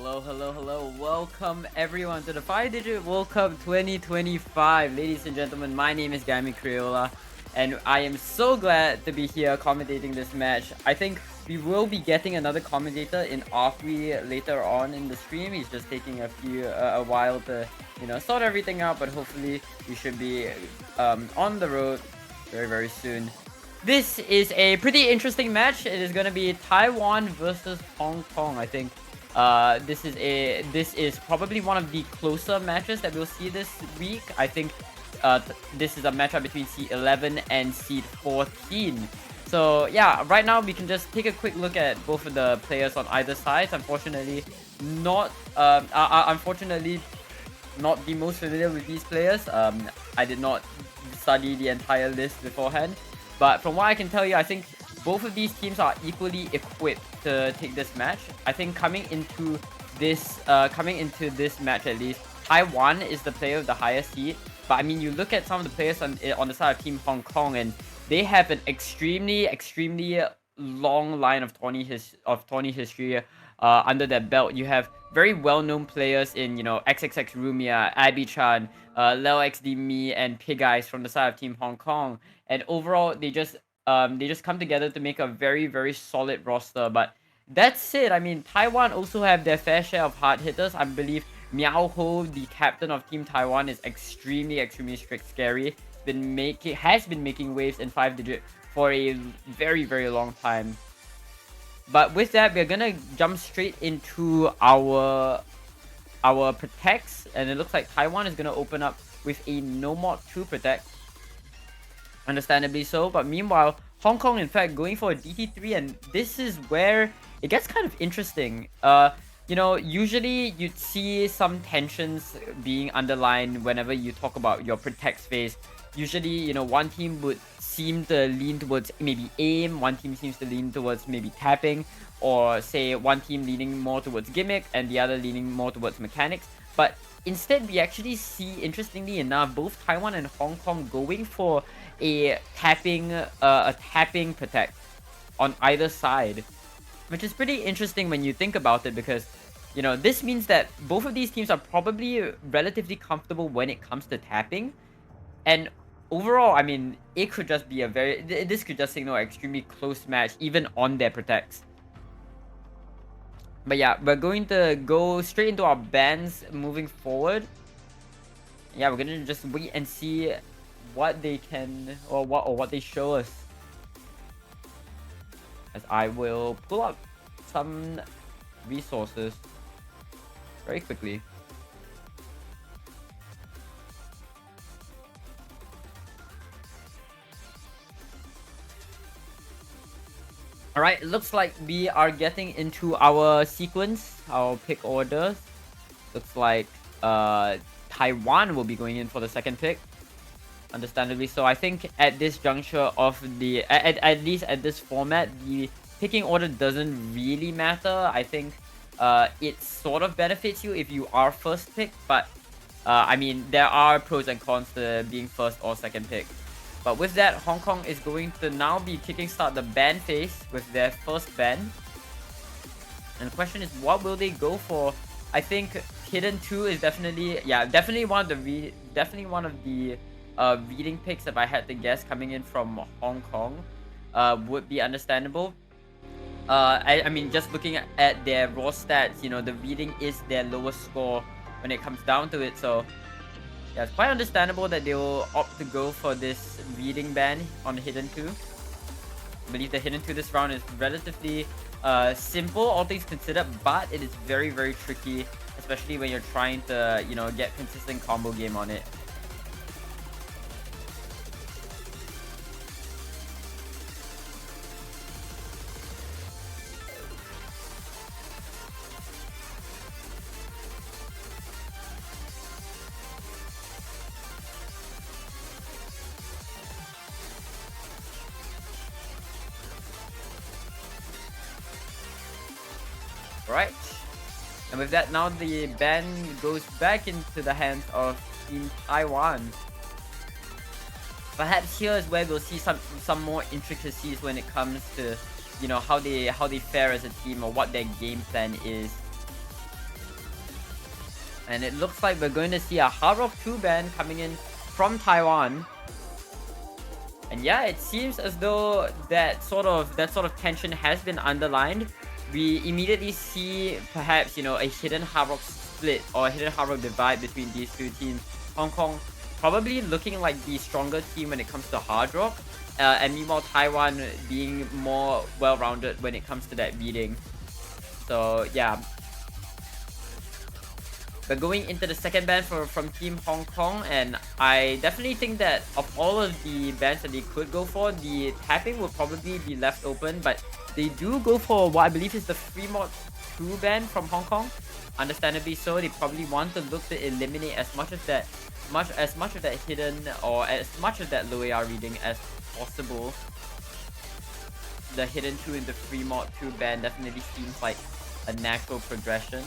Hello. Welcome everyone to the 5-digit World Cup 2025. Ladies and gentlemen, my name is Gami Crayola, and I am so glad to be here commentating this match. I think we will be getting another commentator in Afri later on in the stream. He's just taking a while to, sort everything out, but hopefully we should be on the road very soon. This is a pretty interesting match. It is going to be Taiwan versus Hong Kong, I think. This is probably one of the closer matches that we'll see this week. I think this is a matchup between seed 11 and seed 14. So yeah, right now we can just take a quick look at both of the players on either side. Unfortunately, not the most familiar with these players. I did not study the entire list beforehand, but from what I can tell you, I think both of these teams are equally equipped to take this match. I think coming into this match at least, Taiwan is the player of the highest seed. But I mean, you look at some of the players on the side of Team Hong Kong, and they have an extremely long line of tourney history under their belt. You have very well-known players in, XXX Rumia, Abby Chan, Leo XD Me, and Pig Eyes from the side of Team Hong Kong. And overall, they just come together to make a very solid roster. But that's it. I mean, Taiwan also have their fair share of hard hitters. I believe Miao Ho, the captain of Team Taiwan, is extremely scary. Has been making waves in 5-digit for a very long time. But with that, we're gonna jump straight into our protects, and it looks like Taiwan is gonna open up with a no mod 2 protect. Understandably so, but meanwhile, Hong Kong in fact going for a DT3, and this is where it gets kind of interesting. Usually you'd see some tensions being underlined whenever you talk about your protect phase. Usually, one team would seem to lean towards maybe aim, one team seems to lean towards maybe tapping, or say one team leaning more towards gimmick and the other leaning more towards mechanics. But instead, we actually see, interestingly enough, both Taiwan and Hong Kong going for a tapping protect on either side, which is pretty interesting when you think about it, because this means that both of these teams are probably relatively comfortable when it comes to tapping. And overall, I mean, it could just be this could just signal an extremely close match even on their protects. But yeah, we're going to go straight into our bans moving forward. Yeah, we're gonna just wait and see what they can, or what they show us, as I will pull up some resources very quickly. Alright, it looks like we are getting into our sequence, our pick orders. Looks like Taiwan will be going in for the second pick. Understandably so. I think at this juncture of the at least at this format, the picking order doesn't really matter. I think it sort of benefits you if you are first pick, but I mean, there are pros and cons to being first or second pick. But with that, Hong Kong is going to now be kicking start the ban phase with their first ban. And the question is, what will they go for? I think Hidden 2 is definitely one of the reading picks, if I had to guess, coming in from Hong Kong, would be understandable. I mean, just looking at their raw stats, the reading is their lowest score when it comes down to it. So yeah, it's quite understandable that they will opt to go for this reading ban on Hidden 2. I believe the Hidden 2 this round is relatively simple, all things considered, but it is very tricky, especially when you're trying to, get consistent combo game on it. Right, and with that, now the ban goes back into the hands of Team Taiwan. Perhaps here is where we'll see some more intricacies when it comes to, how they fare as a team, or what their game plan is. And it looks like we're going to see a Hard Rock 2 ban coming in from Taiwan. And yeah, it seems as though that sort of tension has been underlined. We immediately see perhaps, you know, a hidden Hard Rock split or a hidden Hard Rock divide between these two teams. Hong Kong probably looking like the stronger team when it comes to Hard Rock. And meanwhile, Taiwan being more well-rounded when it comes to that beating. So yeah, we're going into the second ban from Team Hong Kong, and I definitely think that of all of the bans that they could go for, the tapping will probably be left open, but they do go for what I believe is the free mod 2 ban from Hong Kong. Understandably so, they probably want to look to eliminate as much of that hidden or as much of that low AR reading as possible. The hidden 2 in the free mod 2 ban definitely seems like a natural progression.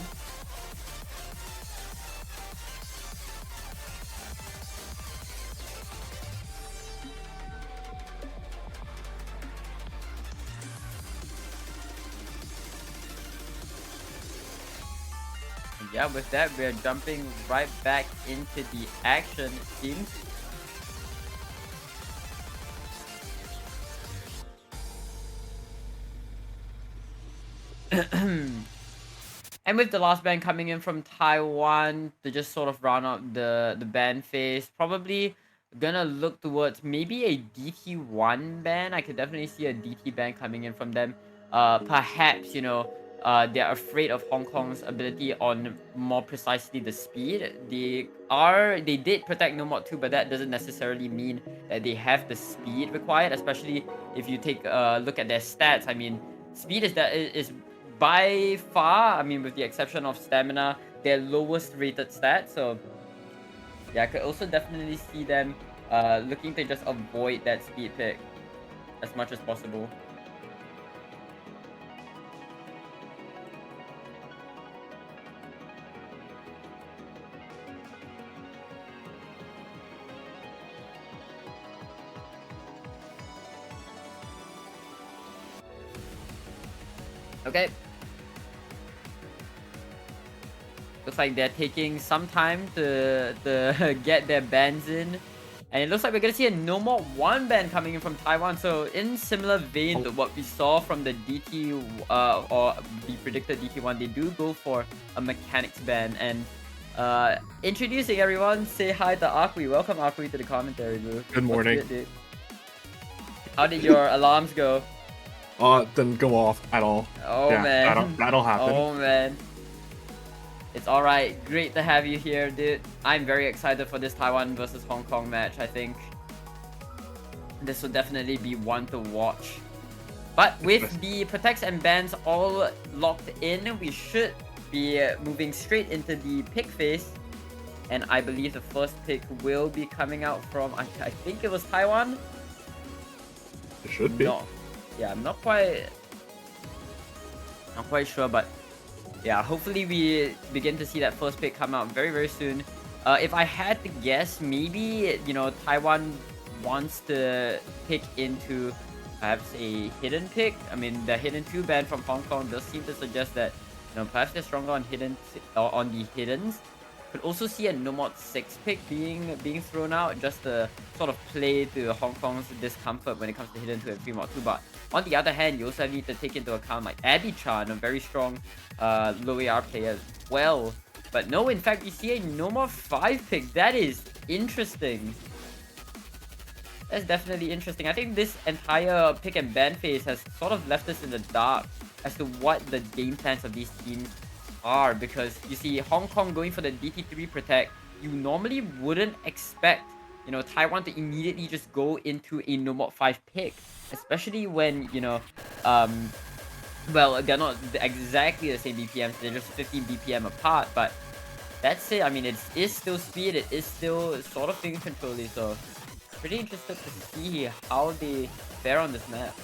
Yeah, with that, we're jumping right back into the action, it seems. And with the last ban coming in from Taiwan to just sort of round out the ban phase, probably gonna look towards maybe a DT1 ban. I could definitely see a DT ban coming in from them. Perhaps, you know, they're afraid of Hong Kong's ability on more precisely the speed. They did protect No Mod 2, but that doesn't necessarily mean that they have the speed required, especially if you take a look at their stats. I mean, speed is by far, I mean, with the exception of stamina, their lowest rated stat. So yeah, I could also definitely see them looking to just avoid that speed pick as much as possible. Okay. Looks like they're taking some time to get their bans in. And it looks like we're going to see a No More 1 ban coming in from Taiwan. So in similar vein to what we saw from the DT or the predicted DT1, they do go for a mechanics ban. And introducing everyone, say hi to Akui. Welcome Akui to the commentary booth. Good morning. Good, dude? How did your alarms go? Didn't go off at all. Oh yeah, man. That'll happen. Oh man. It's alright. Great to have you here, dude. I'm very excited for this Taiwan versus Hong Kong match. I think this will definitely be one to watch. But with the protects and bans all locked in, we should be moving straight into the pick phase. And I believe the first pick will be coming out from, I think it was Taiwan? It should be. No. Yeah, I'm not quite sure, but yeah, hopefully we begin to see that first pick come out very, very soon. If I had to guess, maybe, you know, Taiwan wants to pick into perhaps a hidden pick. I mean, the hidden 2 ban from Hong Kong does seem to suggest that, you know, perhaps they're stronger on hidden or on the hiddens. Could also see a No Mod 6 pick being thrown out just to sort of play to Hong Kong's discomfort when it comes to hidden 2 and free mod 2. But on the other hand, you also need to take into account like Abby Chan, a very strong low AR player as well. But no, in fact, we see a No Mod 5 pick. That is interesting. That's definitely interesting. I think this entire pick and ban phase has sort of left us in the dark as to what the game plans of these teams are, because you see Hong Kong going for the DT3 protect. You normally wouldn't expect, you know, Taiwan to immediately just go into a No Mod 5 pick, especially when, you know, well, they're not exactly the same BPMs, they're just 15 BPM apart, but that's it. I mean, it is still speed, it is still sort of finger controlly, so pretty interested to see how they fare on this map.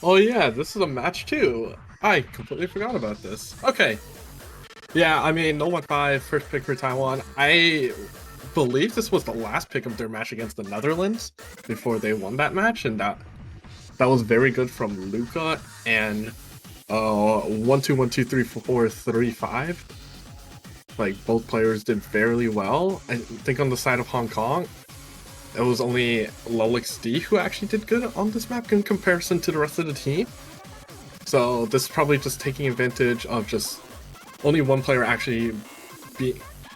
Oh yeah, this is a match too. I completely forgot about this. Okay. Yeah, I mean, No Mod 5, first pick for Taiwan. I believe this was the last pick of their match against the Netherlands before they won that match, and that was very good from Luca and 1 2 1 2 3 4 3 5. like both players did fairly well. I think on the side of Hong Kong, it was only LXD who actually did good on this map in comparison to the rest of the team. So this is probably just taking advantage of just only one player actually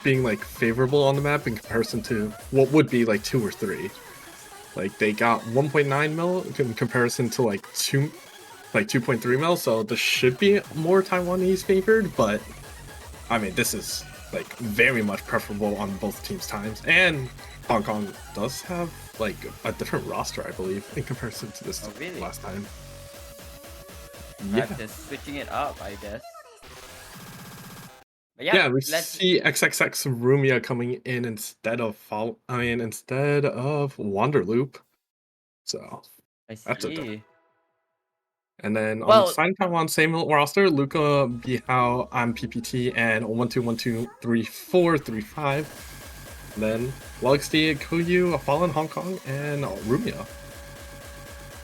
being like favorable on the map in comparison to what would be like 2 or 3. Like they got 1.9 mil in comparison to like 2.3 mil, so this should be more Taiwanese favored, but I mean this is like very much preferable on both teams' times, and Hong Kong does have like a different roster, I believe, in comparison to this really? last time. Yeah, just switching it up, I guess. But Yeah, we see XXX Rumia coming in instead of Wanderloop. So I that's a see. and then on Well, Sign Taiwan, same roster, Luca, Bihao, I'm PPT, and 12123435. Then LXD, Kuyu, Fallen Hong Kong, and Rumia.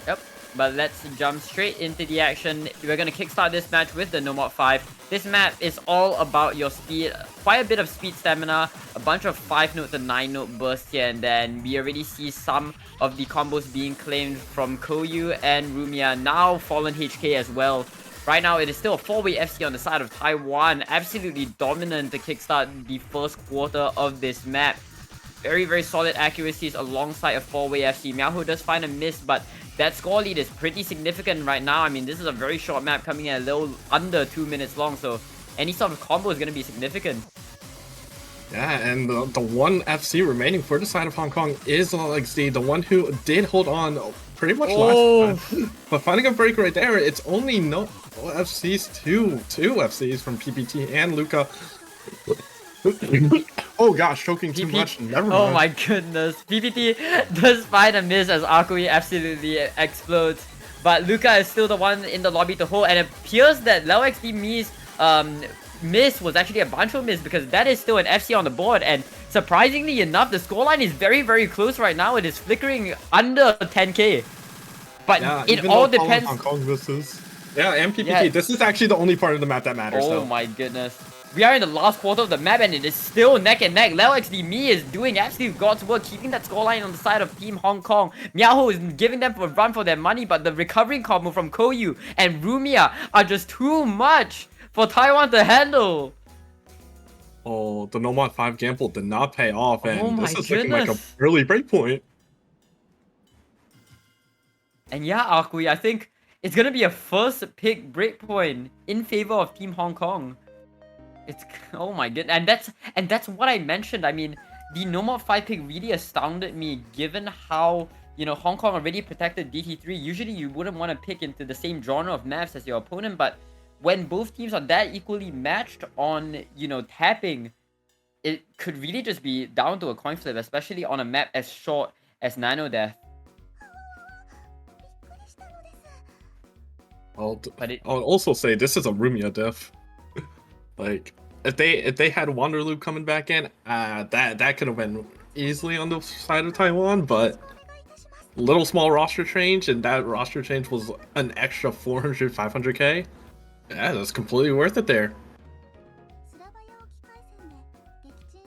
yep. But let's jump straight into the action. We're going to kickstart this match with the No Mod 5. This map is all about your speed, quite a bit of speed stamina, a bunch of 5-note to 9-note bursts here and then. We already see some of the combos being claimed from Koyu and Rumia, now Fallen HK as well. Right now, it is still a 4-way FC on the side of Taiwan, absolutely dominant to kickstart the first quarter of this map. Very, very solid accuracies alongside a 4-way FC. Miaohu does find a miss, but that score lead is pretty significant right now. I mean, this is a very short map coming in a little under 2 minutes long, so any sort of combo is going to be significant. Yeah, and the one FC remaining for the side of Hong Kong is LXD, the one who did hold on pretty much last time. But finding a break right there, it's only no FCs, two FCs from PPT and Luca. Oh gosh, choking too much. Never mind. Oh my goodness. PPT does find a miss as Akui absolutely explodes. But Luca is still the one in the lobby to hold, and it appears that LXD miss was actually a Bancho miss, because that is still an FC on the board, and surprisingly enough, the scoreline is very, very close right now. It is flickering under 10k. But yeah, it all depends. Hong Kong misses. Yeah, and PPT. Yeah. This is actually the only part of the map that matters. Oh my goodness. We are in the last quarter of the map and it is still neck and neck. LXD is doing absolute God's work, keeping that scoreline on the side of Team Hong Kong. Miaohu is giving them a run for their money, but the recovering combo from Koyu and Rumia are just too much for Taiwan to handle. Oh, the No Mod 5 gamble did not pay off, and this is looking like a early breakpoint. And yeah, Akui, I think it's gonna be a first pick breakpoint in favor of Team Hong Kong. It's, oh my goodness, and that's what I mentioned. I mean, the No Mod 5 pick really astounded me, given how, you know, Hong Kong already protected DT3. Usually you wouldn't want to pick into the same genre of maps as your opponent, but when both teams are that equally matched on, you know, tapping, it could really just be down to a coin flip, especially on a map as short as Nano Death. I'll also say this is a Rumia diff. Like, if they had Wanderloop coming back in, that could have been easily on the side of Taiwan, but little small roster change, and that roster change was an extra 400, 500k. Yeah, that's completely worth it there.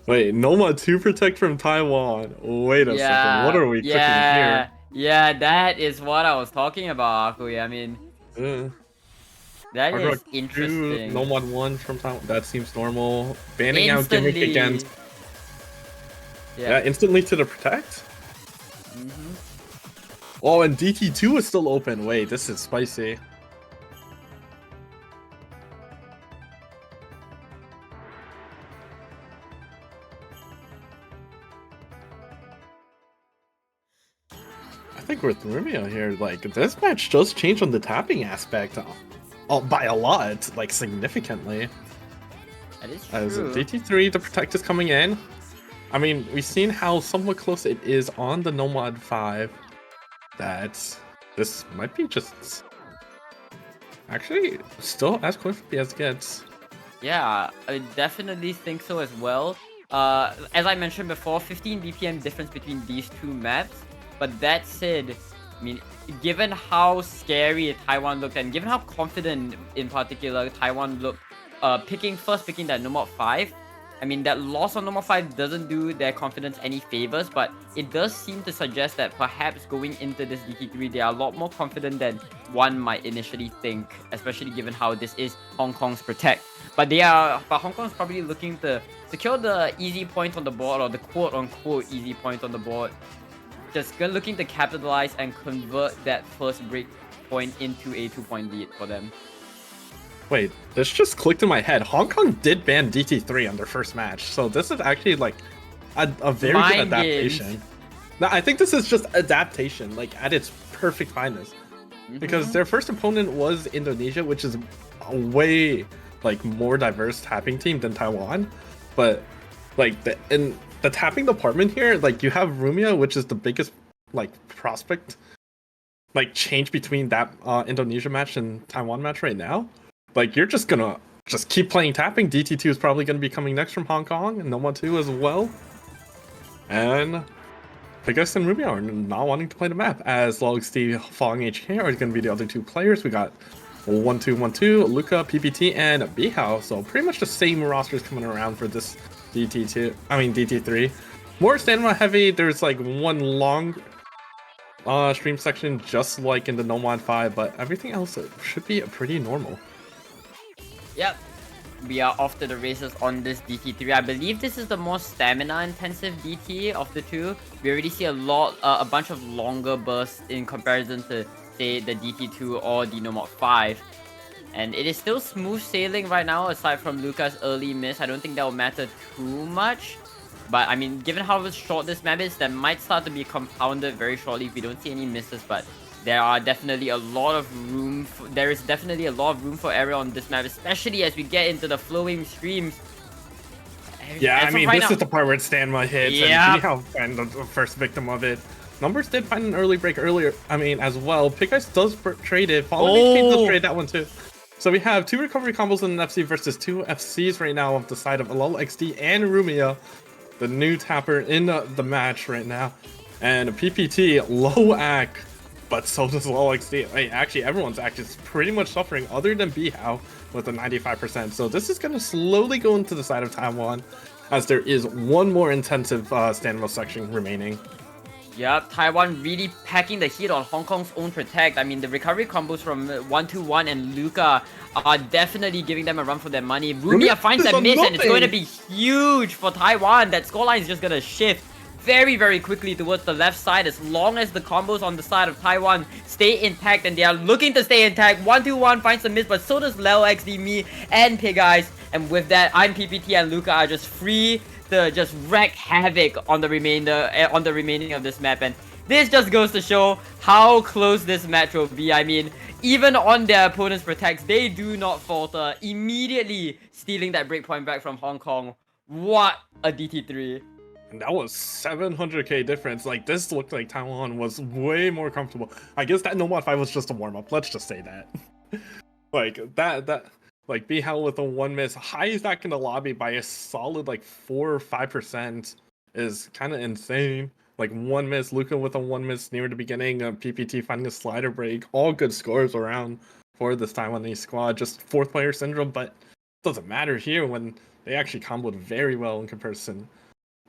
Wait, Noma 2 protect from Taiwan. Wait a second, what are we cooking here? Yeah, that is what I was talking about, Akui. I mean, that is interesting. No Mod 1 from Taiwan. That seems normal. Banning out gimmick against. Yeah, instantly to the protect. Oh, and DT2 is still open. Wait, this is spicy. I think with Rumia here, like, this match does change on the tapping aspect by a lot, like, significantly. That is true. As DT3, the protect is coming in. I mean, we've seen how somewhat close it is on the No Mod 5. That this might be just actually still as close as it gets. Yeah, I definitely think so as well. As I mentioned before, 15 BPM difference between these two maps. But that said, I mean, given how scary Taiwan looked and given how confident in particular Taiwan looked, picking that No Mod 5, I mean, that loss on number 5 doesn't do their confidence any favors, but it does seem to suggest that perhaps going into this DT3, they are a lot more confident than one might initially think, especially given how this is Hong Kong's Protect. But Hong Kong's probably looking to secure the easy point on the board, or the quote-unquote easy point on the board. Just looking to capitalize and convert that first break point into a 2-point lead for them. Wait, this just clicked in my head. Hong Kong did ban DT3 on their first match, so this is actually like a very good adaptation. Now, I think this is just adaptation, like at its perfect finest, because their first opponent was Indonesia, which is a way like more diverse tapping team than Taiwan, but like in the tapping department here, like you have Rumia, which is the biggest like prospect like change between that Indonesia match and Taiwan match right now. Like, you're just gonna keep playing tapping. DT2 is probably gonna be coming next from Hong Kong, and Noma 2 as well. And Pigus and Rubio are not wanting to play the map, as LogST, Fong HK are gonna be the other two players. We got 1-2-1-2, Luca, PPT, and Bihao. So pretty much the same rosters coming around for this DT3. More stamina heavy. There's like one long stream section, just like in the Nomad 5, but everything else should be pretty normal. Yep, we are off to the races on this DT3. I believe this is the most stamina-intensive DT of the two. We already see a bunch of longer bursts in comparison to, say, the DT2 or the Nomad 5. And it is still smooth sailing right now, aside from Luca's early miss. I don't think that will matter too much. But, I mean, given how short this map is, that might start to be compounded very shortly if we don't see any misses. But there is definitely a lot of room for error on this map, especially as we get into the flowing streams. Yeah, I mean, this is the part where Stanma hits, and Bihao and the first victim of it. Numbers did find an early break earlier, as well. Pickice does trade it, Fallen does trade that one too. So we have 2 recovery combos in an FC versus 2 FCs right now of the side of Alol XD and Rumia, the new tapper in the match right now. And PPT, low AC, but so does Alol XD. Hey, actually, everyone's AC is pretty much suffering other than Bihao with a 95%. So this is going to slowly go into the side of Taiwan, as there is one more intensive standoff section remaining. Yep, Taiwan really packing the heat on Hong Kong's own Protect. I mean, the recovery combos from 1-2-1 and Luca are definitely giving them a run for their money. Rumia finds a miss, and it's going to be huge for Taiwan. That scoreline is just going to shift very, very quickly towards the left side, as long as the combos on the side of Taiwan stay intact, and they are looking to stay intact. 1-2-1 finds a miss, but so does Lel XD, me, and Pigeyes. And with that, I'm PPT and Luca are just free to just wreak havoc on the remaining of this map. And this just goes to show how close this match will be. I mean, even on their opponent's Protects, they do not falter, immediately stealing that breakpoint back from Hong Kong. What a DT3. And that was 700k difference. Like, this looked like Taiwan was way more comfortable. I guess that Nomad 5 was just a warm-up. Let's just say that. Like Bihao with a 1 miss, high back in the lobby by a solid like 4 or 5% is kind of insane. Like 1 miss, Luca with a 1 miss near the beginning, PPT finding a slider break, all good scores around for this Taiwanese squad. Just 4th player syndrome, but it doesn't matter here when they actually comboed very well in comparison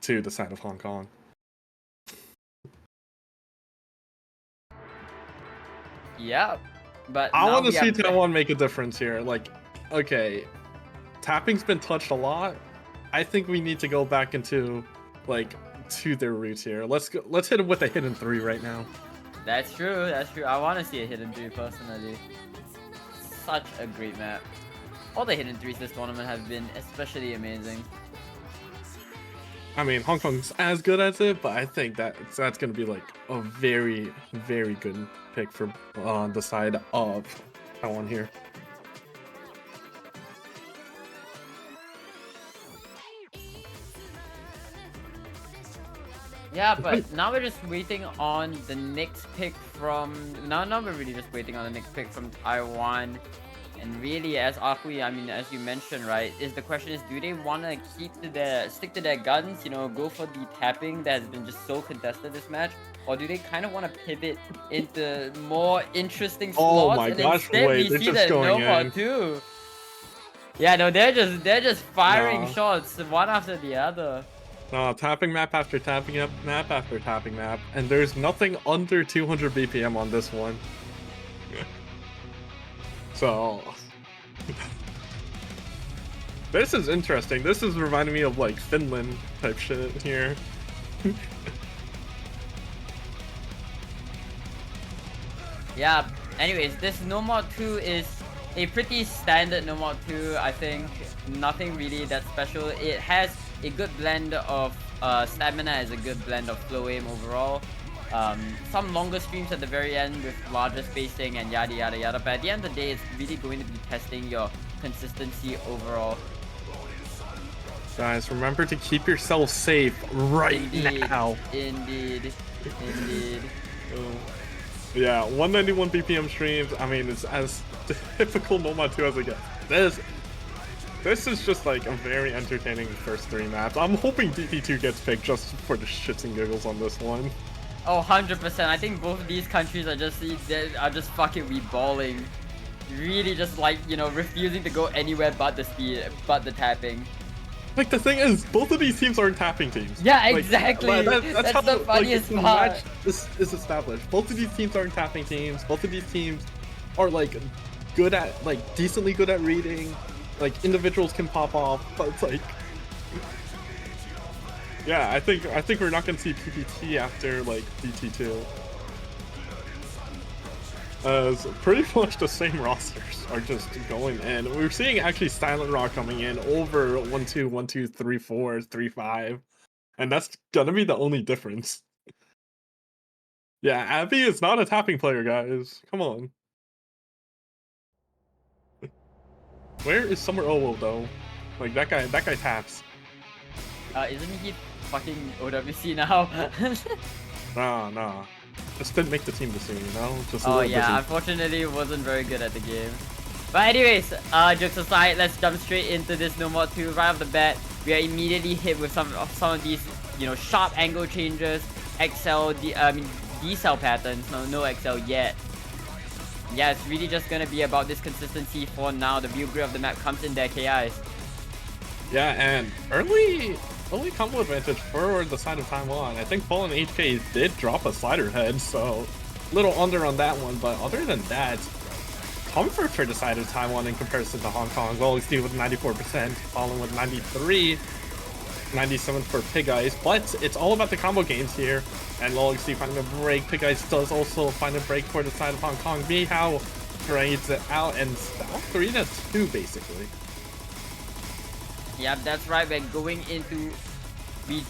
to the side of Hong Kong. Yeah, but I want to see Taiwan make a difference here. Like, okay, tapping's been touched a lot. I think we need to go back into to their roots here. Let's hit them with a hidden 3 right now. That's true. I want to see a hidden 3 personally. Such a great map. All the hidden 3s this tournament have been especially amazing. I mean, Hong Kong's as good as it, but I think that's going to be like a very, very good pick for the side of Taiwan here. Yeah, but now we're just waiting on the next pick from... Now we're really just waiting on the next pick from Taiwan. And really, as Akui, I mean, as you mentioned, right, the question is, do they want to stick to their guns, you know, go for the tapping that has been just so contested this match? Or do they kind of want to pivot into more interesting slots? Oh my gosh, wait, they're just going in. Too. Yeah, no, they're just firing No. shots one after the other. No, tapping map after tapping map after tapping map, and there's nothing under 200 BPM on this one. So, this is interesting. This is reminding me of like Finland type shit here. Yeah, anyways, this No Mod 2 is a pretty standard No Mod 2, I think. Nothing really that special. It has a good blend of stamina, as a good blend of flow aim overall. Some longer streams at the very end with larger spacing and yada yada yada, but at the end of the day, it's really going to be testing your consistency overall. Guys, remember to keep yourself safe right now. Indeed. Yeah, 191 BPM streams. I mean, it's as typical No Mod 2 as it gets. This is just like a very entertaining first 3 maps. I'm hoping DT2 gets picked just for the shits and giggles on this one. Oh, 100%. I think both of these countries are just fucking reballing. Really just like, you know, refusing to go anywhere but the speed, but the tapping. Like, the thing is, both of these teams aren't tapping teams. Yeah, like, exactly. That's how the funniest the part. match is established. Both of these teams aren't tapping teams. Both of these teams are like good at, like, decently good at reading. Like, individuals can pop off, but it's like, yeah, I think we're not gonna see PPT after like DT2. As pretty much the same rosters are just going in. We're seeing actually Silent Rock coming in over 1-2, 1-2, 3-4, 3-5. And that's gonna be the only difference. Yeah, Abby is not a tapping player, guys. Come on. Where is Summer Owo though? Like that guy taps. Isn't he fucking OWC now? Nah. Just didn't make the team this year, you know? Just a Oh little yeah, busy. unfortunately wasn't very good at the game. But anyways, jokes aside, let's jump straight into this No Mod 2. Right off the bat, we are immediately hit with some of these, you know, sharp angle changes, decel patterns. No XL yet. Yeah, it's really just gonna be about this consistency for now. The view grid of the map comes in there, KIs. Yeah, and early combo advantage for the side of Taiwan. I think Fallen HK did drop a slider head, so a little under on that one, but other than that, comfort for the side of Taiwan in comparison to Hong Kong. Well, Steve with 94%, Fallen with 93, 97 for Pig Eyes, but it's all about the combo games here, and LoXD finding a break. Pig Eyes does also find a break for the side of Hong Kong. Mihao trades it out, and now 3-2 basically. Yep, that's right. We're going into we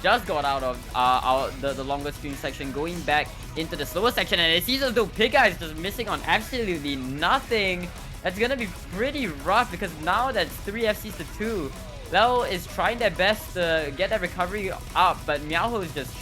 just got out of the longer screen section, going back into the slower section, and it seems as though Pig Eye is just missing on absolutely nothing. That's gonna be pretty rough because now that's 3 FCs to 2. Lel is trying their best to get that recovery up, but Miaoho is just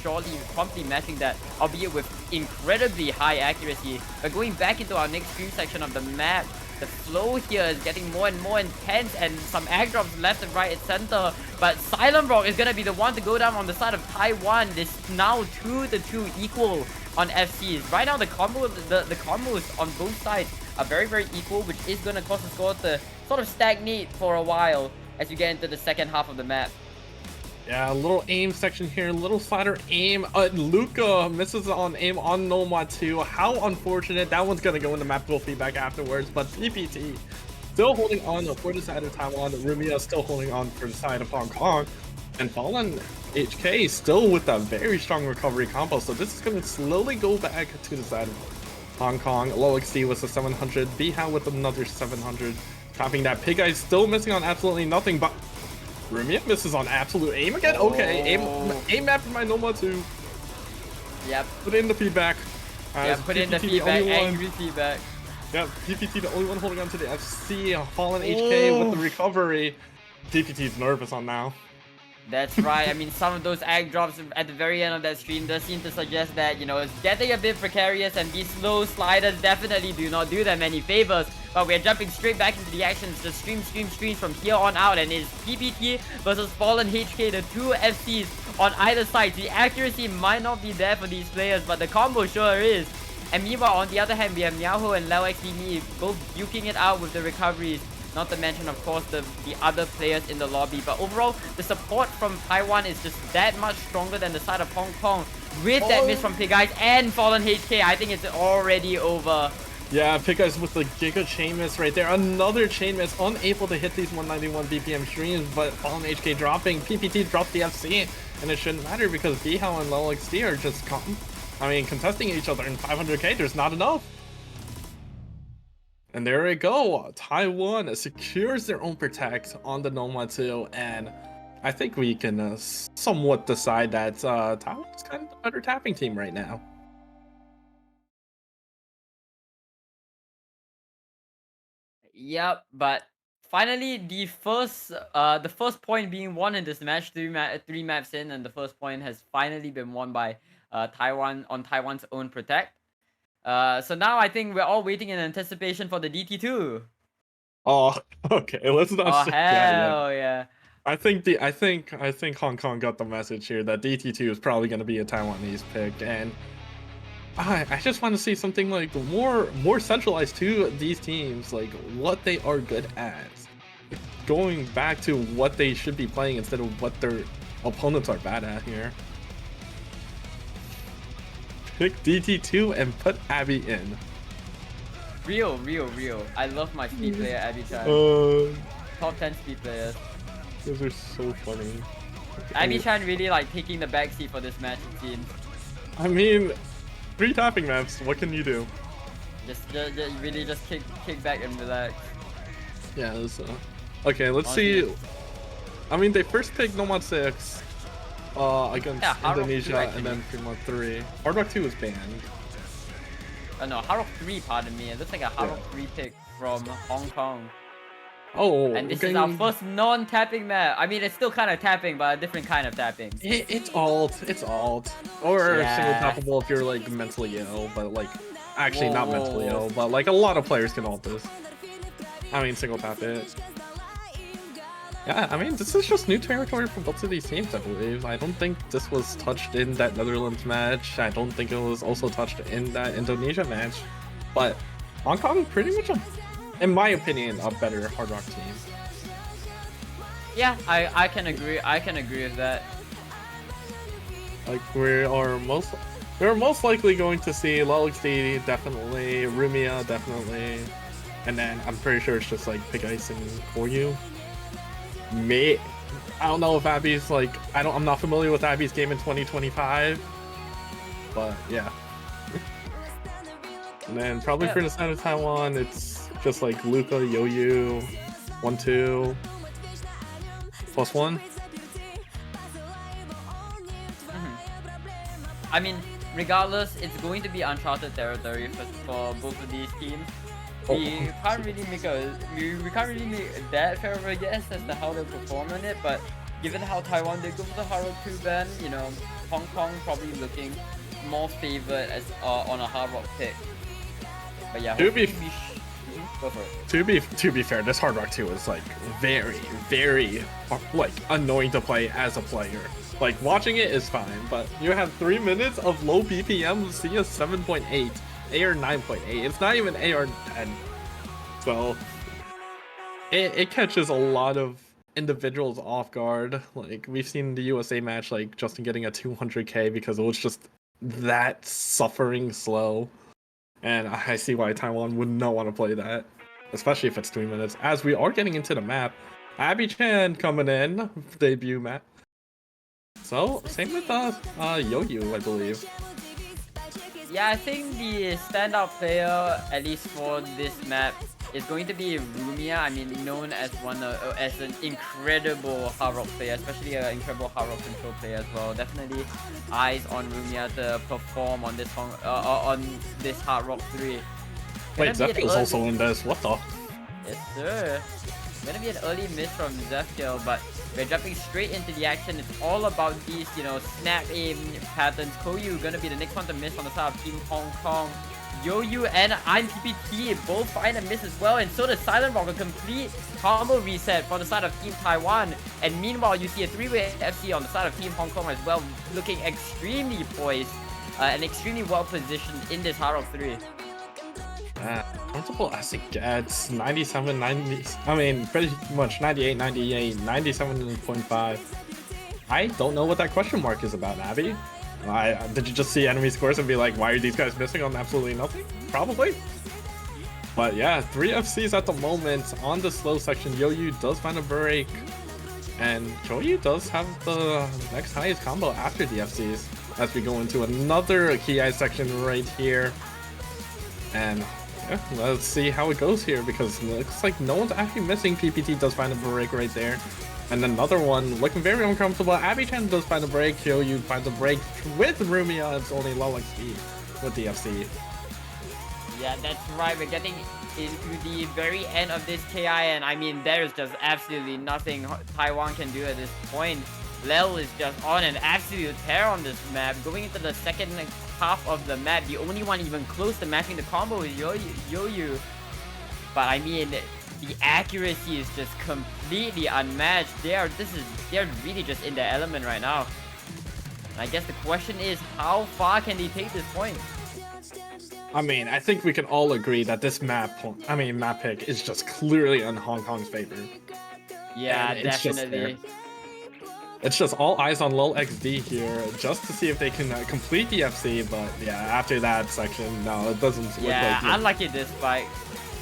promptly matching that, albeit with incredibly high accuracy. But going back into our next screen section of the map, the flow here is getting more and more intense, and some ag drops left and right and center. But Silent Rock is gonna be the one to go down on the side of Taiwan. This now 2-2 equal on FCs. Right now the combos on both sides are very equal, which is gonna cause the score to sort of stagnate for a while as you get into the second half of the map. Yeah, a little aim section here, little slider aim. Luca misses on aim on No Mod 2. How unfortunate. That one's gonna go in the map goal feedback afterwards, but PPT still holding on for the side of Taiwan. Rumia still holding on for the side of Hong Kong. And Fallen HK still with a very strong recovery combo, so this is gonna slowly go back to the side of Hong Kong. LoXD with a 700, Bihao with another 700. Topping that, Pig Eye still missing on absolutely nothing, but Rumia misses on absolute aim again? Okay, aim map for my No Mod 2. Yep. Put in the feedback. Yeah, put in the feedback, angry feedback. Yep, PPT the only one holding on to the FC. Fallen HK with the recovery. PPT's nervous on now. That's right. I mean, some of those ag drops at the very end of that stream does seem to suggest that, you know, it's getting a bit precarious, and these slow sliders definitely do not do them any favors. But we're jumping straight back into the action. It's just stream from here on out, and it's PPT versus Fallen HK, the two FCs on either side. The accuracy might not be there for these players, but the combo sure is. And meanwhile, on the other hand, we have Miaoho and LoXD both duking it out with the recoveries. Not to mention, of course, the other players in the lobby. But overall, the support from Taiwan is just that much stronger than the side of Hong Kong. With that miss from Pig Eyes and Fallen HK, I think it's already over. Yeah, Pig Eyes with the Giga chain miss right there. Another chain miss, unable to hit these 191 BPM streams, but Fallen HK dropping. PPT dropped the FC, and it shouldn't matter because Bihao and LXD are just contesting each other in 500k. There's not enough. And there we go. Taiwan secures their own protect on the Noma 2, and I think we can somewhat decide that Taiwan is kind of the better tapping team right now. Yep, but finally the first point being won in this match, three maps in, and the first point has finally been won by Taiwan on Taiwan's own protect. So now I think we're all waiting in anticipation for the DT2. Oh, okay. Let's not Oh say that hell yet. yeah! I think Hong Kong got the message here that DT2 is probably going to be a Taiwanese pick, and I just want to see something like more centralized to these teams, like what they are good at, going back to what they should be playing instead of what their opponents are bad at here. Pick DT2 and put Abby in. Real. I love my speed player Abby Chan. Top 10 speed players. Those are so funny. Abby Chan really like taking the backseat for this match, it seems. I mean, 3 tapping maps. What can you do? Just really just kick back and relax. Yeah. Okay. Let's see. I mean, they first picked Nomad 6 against Indonesia, 2, and then Fremont 3. Hard Rock 2 was banned. No, Hard Rock 3, pardon me. It looks like a Hard Rock 3 pick from Hong Kong. Oh, and this is our first non-tapping map. I mean, it's still kind of tapping, but a different kind of tapping. It's alt. Or single tappable if you're like mentally ill, but like actually not mentally ill, but like a lot of players can alt this. I mean, single tap it. Yeah, I mean, this is just new territory for both of these teams, I believe. I don't think this was touched in that Netherlands match. I don't think it was also touched in that Indonesia match. But Hong Kong pretty much, in my opinion, a better Hard Rock team. Yeah, I can agree. I can agree with that. Like we're most likely going to see LXD definitely, Rumia definitely, and then I'm pretty sure it's just like Pig Ice and Koryu. I don't know if Abby's like I'm not familiar with Abby's game in 2025, but yeah. And then probably for the side of Taiwan, it's just like Luca, Yoyu, 1-2, +1. I mean, regardless, it's going to be uncharted territory for both of these teams. We can't really make that fair of a guess as to how they'll perform in it, but given how Taiwan did go for the Hard Rock 2 ban, you know, Hong Kong probably looking more favored as on a Hard Rock pick. But yeah, to be go for it. To be fair, this Hard Rock 2 is like very like annoying to play as a player. Like watching it is fine, but you have 3 minutes of low BPM, CS 7.8, AR 9.8. It's not even AR 10. So it catches a lot of individuals off guard. Like we've seen the USA match, like Justin getting a 200k because it was just that suffering slow. And I see why Taiwan would not want to play that, especially if it's 3 minutes. As we are getting into the map, Abby Chan coming in, debut map. So same with Yoyu, I believe. Yeah, I think the standout player, at least for this map, is going to be Rumia. I mean, known as as an incredible Hard Rock player, especially an incredible Hard Rock control player as well. Definitely eyes on Rumia to perform on this Hard Rock 3. Wait, Zephyr also in this. What the? Yes, sir. Gonna be an early miss from Zephyr, but we're jumping straight into the action. It's all about these, you know, snap aim patterns. Koryu gonna be the next one to miss on the side of Team Hong Kong. Yoyu and I'm PPT both find a miss as well, and so does Silent Rock, a complete combo reset for the side of Team Taiwan. And meanwhile, you see a 3-way FC on the side of Team Hong Kong as well, looking extremely poised and extremely well positioned in this Hard Rock 3. Comfortable as it gets. 97, 90. I mean, pretty much 98, 98, 97.5. I don't know what that question mark is about, Abby. Did you just see enemy scores and be like, why are these guys missing on absolutely nothing? Probably. But yeah, 3 FCs at the moment on the slow section. Yo-Yu does find a break. And Joyu does have the next highest combo after the FCs as we go into another Ki section right here. And yeah, let's see how it goes here because it looks like no one's actually missing. PPT does find a break right there. And another one looking very uncomfortable. Abby-chan does find a break. Kyoyu finds a break with Rumia. It's only low XP with the FC. Yeah, that's right. We're getting into the very end of this KI, and I mean, there's just absolutely nothing Taiwan can do at this point. Lel is just on an absolute tear on this map. Going into the second half of the map, the only one even close to matching the combo is Yo-Yu. But I mean, the accuracy is just completely unmatched. They're really just in their element right now. And I guess the question is, how far can they take this point? I mean, I think we can all agree that this map pick is just clearly in Hong Kong's favor. Yeah, definitely. It's just all eyes on Lil XD here, just to see if they can complete the FC, but yeah, after that section, no, it doesn't look like it. Unlucky this fight.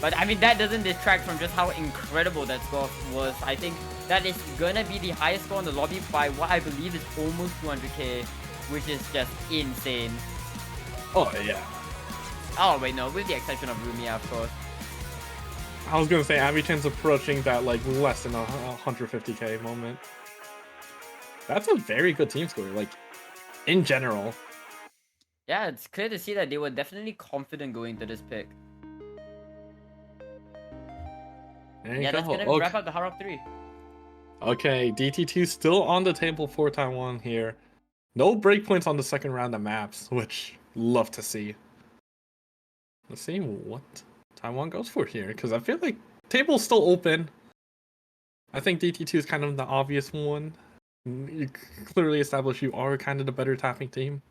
But I mean, that doesn't detract from just how incredible that score was. I think that is gonna be the highest score in the lobby by what I believe is almost 200k, which is just insane. Oh, yeah. Oh, wait, no, with the exception of Rumia, of course. I was gonna say, Abby-chan's approaching that, like, less than 150k moment. That's a very good team score, like, in general. Yeah, it's clear to see that they were definitely confident going into this pick. Yeah, that's gonna wrap up the Hard Rock 3. Okay, DT2 still on the table for Taiwan here. No breakpoints on the second round of maps, which love to see. Let's see what Taiwan goes for here, because I feel like table's still open. I think DT2 is kind of the obvious one. You clearly establish you are kind of the better tapping team.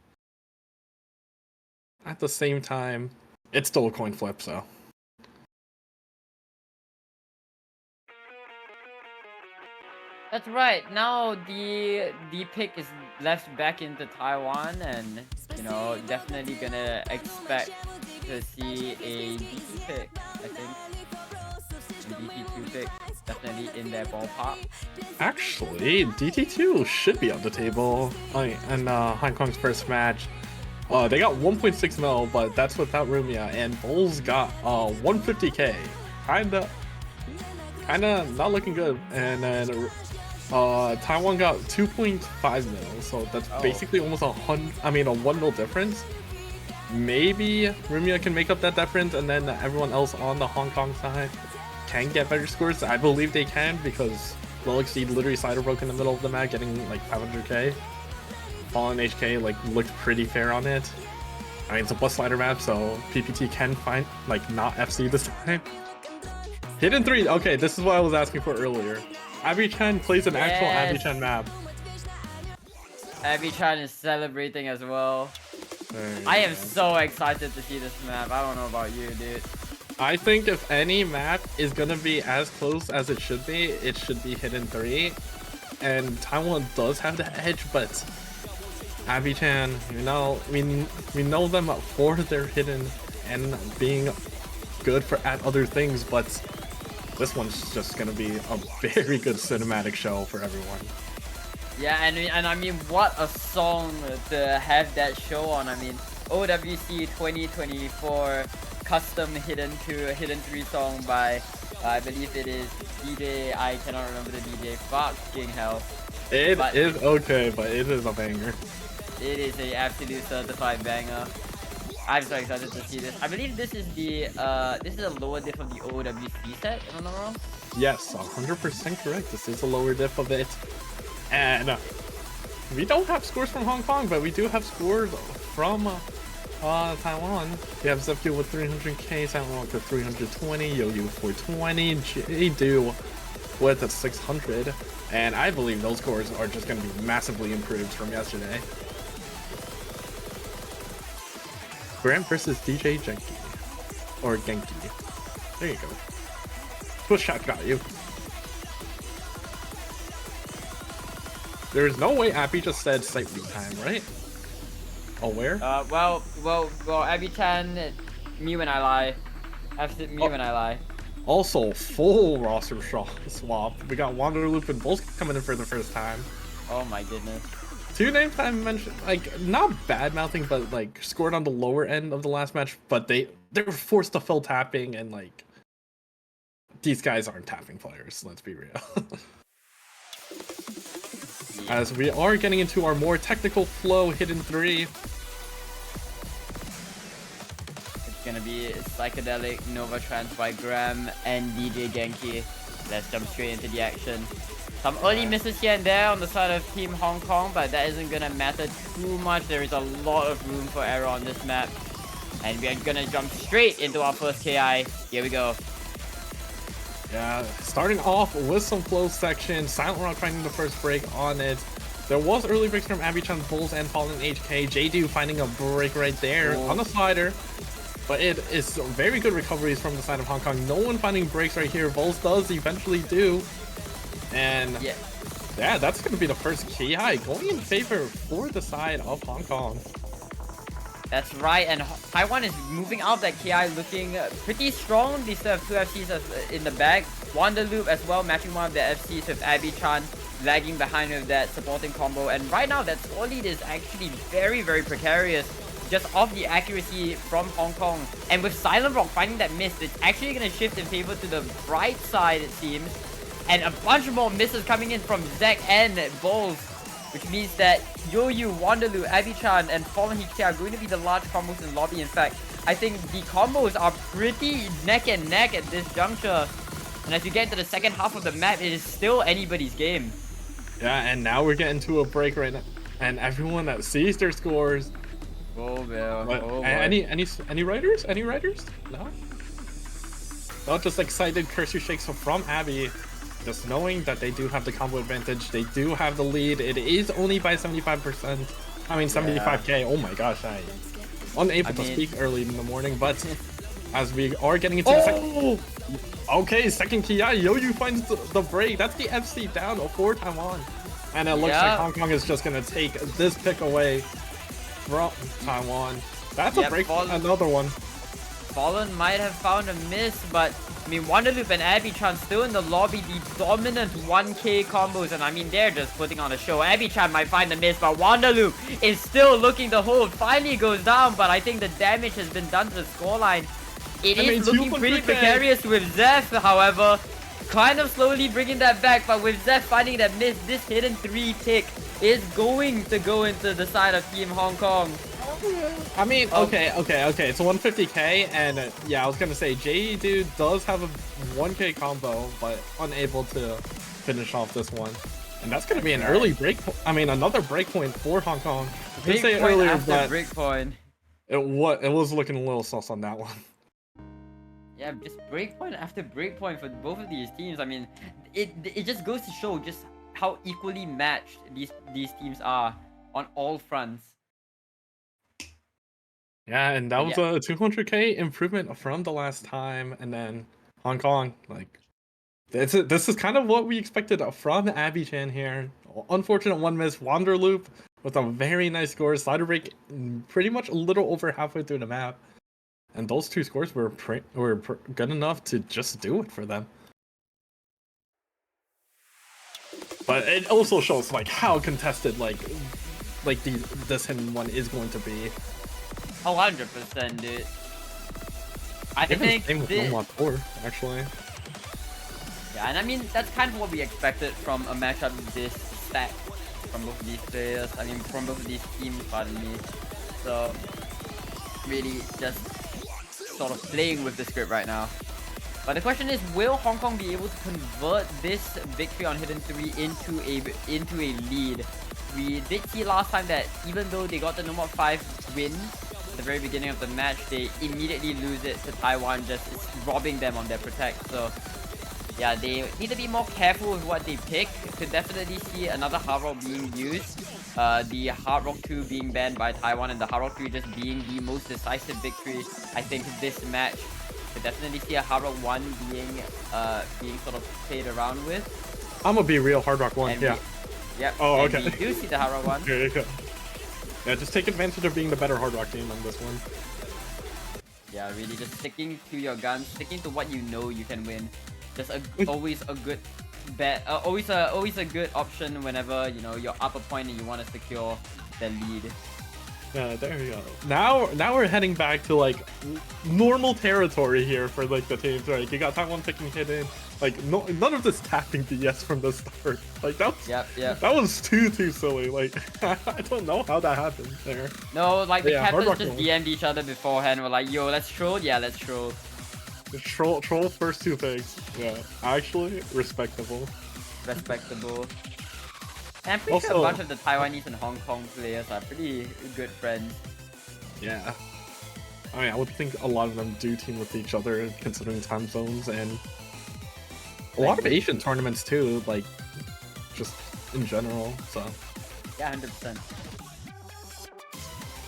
At the same time, it's still a coin flip, so. That's right. Now the pick is left back into Taiwan, and you know, definitely gonna expect to see a DT pick. I think a DT2 pick definitely in their ballpark. Actually, DT2 should be on the table in Hong Kong's first match. They got 1.6 mil, but that's without Rumia, and Bulls got 150k. Kinda not looking good, and then Taiwan got 2.5 mil, so that's basically almost a 1 mil difference. Maybe Rumia can make up that difference, and then everyone else on the Hong Kong side can get better scores. I believe they can, because Lil XD literally slider broke in the middle of the map, getting like 500k. Fallen HK like looked pretty fair on it. I mean, it's a plus slider map, so PPT can find like not FC this time. Hidden 3. Okay, this is what I was asking for earlier. Abby-chan plays an actual Abby-chan map. Abby-chan is celebrating as well. I am so excited to see this map. I don't know about you, dude. I think if any map is gonna be as close as it should be Hidden 3. And Taiwan does have the edge, but Abby-chan, you know, we know them for their hidden and being good at other things, but this one's just gonna be a very good cinematic show for everyone. Yeah, and I mean, what a song to have that show on. I mean, OWC 2024 custom Hidden 3 song by, I believe it is DJ, I cannot remember the DJ, fucking hell. It is okay, but it is a banger. It is a absolute certified banger. I'm so excited to see this. I believe this is the this is a lower diff of the OWC set, if I'm not wrong. Yes, 100% correct. This is a lower diff of it. And we don't have scores from Hong Kong, but we do have scores from Taiwan. We have Zepku with 300k, Taiwan with 320, Yo-Yu 420, J-Do with a 600. And I believe those scores are just going to be massively improved from yesterday. Grant versus DJ Jenki. or Genki. There you go. Push shot got you. There's no way Abby just said site retime, right? Oh, where? Well, Abby-chan, me when I lie. Me when I lie. Also, full roster swap. We got Wanderloop and Bulls coming in for the first time. Oh my goodness. Two names I mentioned, like, not bad mouthing, but like scored on the lower end of the last match. But they were forced to fill tapping, and like these guys aren't tapping players. Let's be real. As we are getting into our more technical flow, hidden 3. It's gonna be Psychedelic, Nova Trans by Graham, and DJ Genki. Let's jump straight into the action. Some early misses here and there on the side of Team Hong Kong, but that isn't gonna matter too much. There is a lot of room for error on this map. And we are gonna jump straight into our first KI. Here we go. Yeah, starting off with some close section. Silent Rock finding the first break on it. There was early breaks from Abby-chan, Bulls, and Fallen HK. JDU finding a break right there on the slider. But it is very good recoveries from the side of Hong Kong. No one finding breaks right here. Bulls does eventually do. And yeah, that's going to be the first KI going in favor for the side of Hong Kong. That's right, and Taiwan is moving out of that KI looking pretty strong. They still have 2 FCs in the bag. Wanderloop as well, matching one of the FCs with Abby-chan, lagging behind with that supporting combo. And right now, that score lead is actually very, very precarious. Just off the accuracy from Hong Kong. And with Silent Rock finding that miss, it's actually going to shift in favor to the bright side, it seems. And a bunch more misses coming in from Zek and Bulls, which means that Yoyu, Wanderloo, Abby-chan, and Fallen HK are going to be the large combos in lobby. In fact, I think the combos are pretty neck and neck at this juncture. And as you get into the second half of the map, it is still anybody's game. Yeah, and now we're getting to a break right now. And everyone that sees their scores. Oh, man. Oh, any writers? Any writers? No? Not just excited cursory shakes from Abby. Just knowing that they do have the combo advantage, they do have the lead. It is only by 75%. I mean, 75k. Oh my gosh, I unable to speak early in the morning. But as we are getting into the second, second KI, Yoyu finds the break. That's the FC down for Taiwan, and it looks like Hong Kong is just gonna take this pick away from Taiwan. That's a break. Another one. Fallen might have found a miss, but I mean, Wanderloop and Abby-chan still in the lobby, the dominant 1k combos, and I mean, they're just putting on a show. Abby-chan might find the miss, but Wanderloop is still looking to hold. Finally goes down, but I think the damage has been done to the scoreline. It is looking pretty precarious with Zeph, however. Kind of slowly bringing that back, but with Zeph finding that miss, this hidden 3 tick is going to go into the side of Team Hong Kong. I mean, okay, it's 150k, and yeah, I was gonna say, Dude does have a 1k combo, but unable to finish off this one. And that's gonna be an early break, another breakpoint for Hong Kong. I did say earlier, but breakpoint. It was looking a little sus on that one. Yeah, just breakpoint after breakpoint for both of these teams. I mean, it just goes to show just how equally matched these teams are on all fronts. Yeah, and that was a 200k improvement from the last time, and then Hong Kong, like, this is kind of what we expected from Abby-chan here. Unfortunate one miss, Wanderloop with a very nice score, slider break pretty much a little over halfway through the map, and those 2 scores were good enough to just do it for them. But it also shows like how contested this hidden one is going to be. 100%, dude. I think this... actually. Yeah, and I mean, that's kind of what we expected from a matchup of this stack from both of these players. I mean, from both of these teams, pardon me. So, really just sort of playing with the script right now. But the question is, will Hong Kong be able to convert this victory on Hidden 3 into a lead? We did see last time that even though they got the number 5 win at the very beginning of the match, they immediately lose it to Taiwan, just robbing them on their protect. So yeah, they need to be more careful with what they pick. Could definitely see another Hard Rock being used. The Hard Rock 2 being banned by Taiwan, and the Hard Rock 3 just being the most decisive victory, I think, this match. could definitely see a Hard Rock 1 being sort of played around with. I'm gonna be real, Hard Rock 1, And yeah. Yep. Oh, and okay. we do see the Hard Rock 1. There you go. Yeah, just take advantage of being the better Hard Rock team on this one. Yeah, really just sticking to your guns, sticking to what you know you can win. Just always a good bet, always a good option whenever, you know, you're up a point and you want to secure the lead. Yeah, there we go. Now we're heading back to like normal territory here for like the teams. Right, you got Taiwan picking hidden. Like none of this tapping DS from the start. Like that was that was too silly. Like I don't know how that happened there. No, like the captains just one. DM'd each other beforehand. We're like, yo, let's troll. Yeah, let's troll. Troll first two things. Yeah, actually respectable. Respectable. And I'm pretty sure a bunch of the Taiwanese and Hong Kong players are pretty good friends. Yeah. I mean, I would think a lot of them do team with each other, considering time zones, and a lot of Asian tournaments too, like, just in general, so. Yeah, 100%.